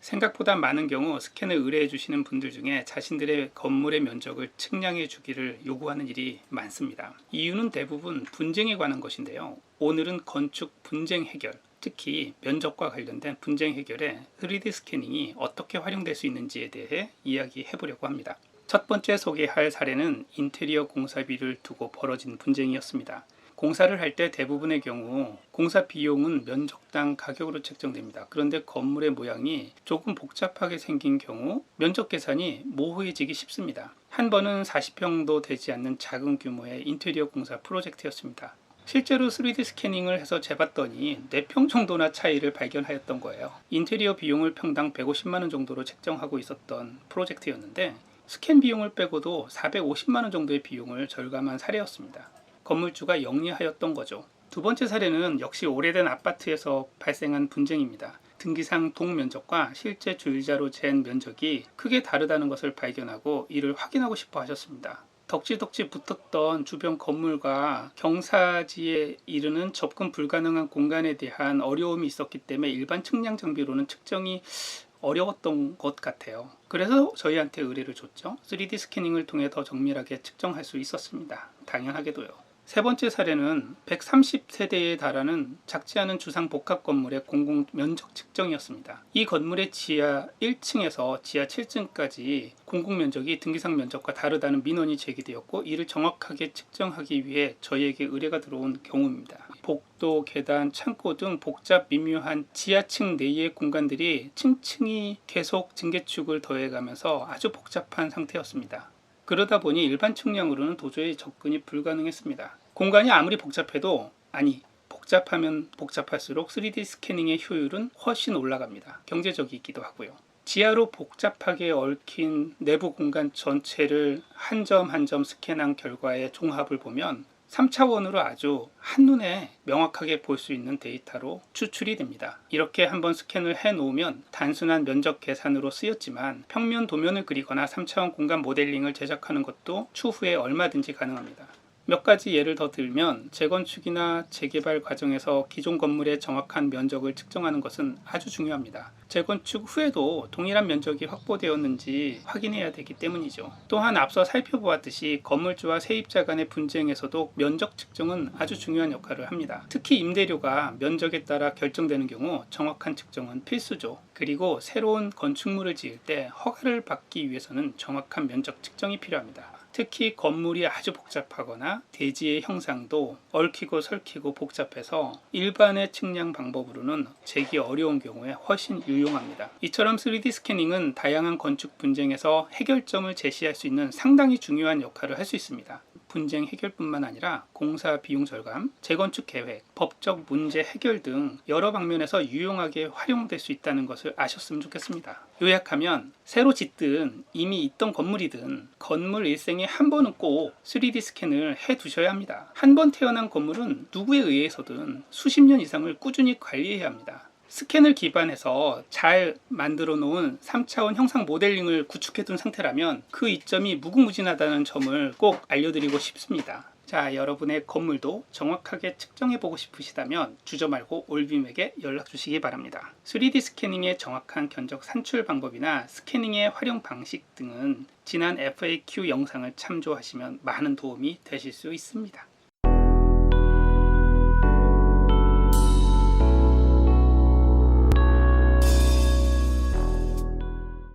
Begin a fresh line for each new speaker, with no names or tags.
생각보다 많은 경우 스캔을 의뢰해 주시는 분들 중에 자신들의 건물의 면적을 측량해 주기를 요구하는 일이 많습니다. 이유는 대부분 분쟁에 관한 것인데요. 오늘은 건축 분쟁 해결, 특히 면적과 관련된 분쟁 해결에 3D 스캐닝이 어떻게 활용될 수 있는지에 대해 이야기해 보려고 합니다. 첫 번째 소개할 사례는 인테리어 공사비를 두고 벌어진 분쟁이었습니다. 공사를 할 때 대부분의 경우 공사 비용은 면적당 가격으로 책정됩니다. 그런데 건물의 모양이 조금 복잡하게 생긴 경우 면적 계산이 모호해지기 쉽습니다. 한 번은 40평도 되지 않는 작은 규모의 인테리어 공사 프로젝트였습니다. 실제로 3D 스캐닝을 해서 재봤더니 4평 정도나 차이를 발견하였던 거예요. 인테리어 비용을 평당 150만원 정도로 책정하고 있었던 프로젝트였는데 스캔 비용을 빼고도 450만원 정도의 비용을 절감한 사례였습니다. 건물주가 영리하였던 거죠. 두 번째 사례는 역시 오래된 아파트에서 발생한 분쟁입니다. 등기상 동면적과 실제 줄자로 잰 면적이 크게 다르다는 것을 발견하고 이를 확인하고 싶어 하셨습니다. 덕지덕지 붙었던 주변 건물과 경사지에 이르는 접근 불가능한 공간에 대한 어려움이 있었기 때문에 일반 측량 장비로는 측정이 어려웠던 것 같아요. 그래서 저희한테 의뢰를 줬죠. 3D 스캐닝을 통해 더 정밀하게 측정할 수 있었습니다. 당연하게도요. 세 번째 사례는 130세대에 달하는 작지 않은 주상 복합 건물의 공공 면적 측정이었습니다. 이 건물의 지하 1층에서 지하 7층까지 공공 면적이 등기상 면적과 다르다는 민원이 제기되었고 이를 정확하게 측정하기 위해 저희에게 의뢰가 들어온 경우입니다. 복도, 계단, 창고 등 복잡 미묘한 지하층 내의 공간들이 층층이 계속 증개축을 더해가면서 아주 복잡한 상태였습니다. 그러다 보니 일반 측량으로는 도저히 접근이 불가능했습니다. 공간이 아무리 복잡해도 복잡하면 복잡할수록 3D 스캐닝의 효율은 훨씬 올라갑니다. 경제적이기도 하고요. 지하로 복잡하게 얽힌 내부 공간 전체를 한 점 한 점 스캔한 결과의 종합을 보면 3차원으로 아주 한눈에 명확하게 볼 수 있는 데이터로 추출이 됩니다. 이렇게 한번 스캔을 해 놓으면 단순한 면적 계산으로 쓰였지만 평면 도면을 그리거나 3차원 공간 모델링을 제작하는 것도 추후에 얼마든지 가능합니다. 몇 가지 예를 더 들면 재건축이나 재개발 과정에서 기존 건물의 정확한 면적을 측정하는 것은 아주 중요합니다. 재건축 후에도 동일한 면적이 확보되었는지 확인해야 되기 때문이죠. 또한 앞서 살펴보았듯이 건물주와 세입자 간의 분쟁에서도 면적 측정은 아주 중요한 역할을 합니다. 특히 임대료가 면적에 따라 결정되는 경우 정확한 측정은 필수죠. 그리고 새로운 건축물을 지을 때 허가를 받기 위해서는 정확한 면적 측정이 필요합니다. 특히 건물이 아주 복잡하거나 대지의 형상도 얽히고 설키고 복잡해서 일반의 측량 방법으로는 재기 어려운 경우에 훨씬 유용합니다. 이처럼 3D 스캐닝은 다양한 건축 분쟁에서 해결점을 제시할 수 있는 상당히 중요한 역할을 할 수 있습니다. 분쟁 해결뿐만 아니라 공사 비용 절감, 재건축 계획, 법적 문제 해결 등 여러 방면에서 유용하게 활용될 수 있다는 것을 아셨으면 좋겠습니다. 요약하면 새로 짓든 이미 있던 건물이든 건물 일생에 한 번은 꼭 3D 스캔을 해 두셔야 합니다. 한 번 태어난 건물은 누구에 의해서든 수십 년 이상을 꾸준히 관리해야 합니다. 스캔을 기반해서 잘 만들어 놓은 3차원 형상 모델링을 구축해 둔 상태라면 그 이점이 무궁무진하다는 점을 꼭 알려드리고 싶습니다. 자, 여러분의 건물도 정확하게 측정해 보고 싶으시다면 주저 말고 올빔에게 연락 주시기 바랍니다. 3D 스캐닝의 정확한 견적 산출 방법이나 스캐닝의 활용 방식 등은 지난 FAQ 영상을 참조하시면 많은 도움이 되실 수 있습니다.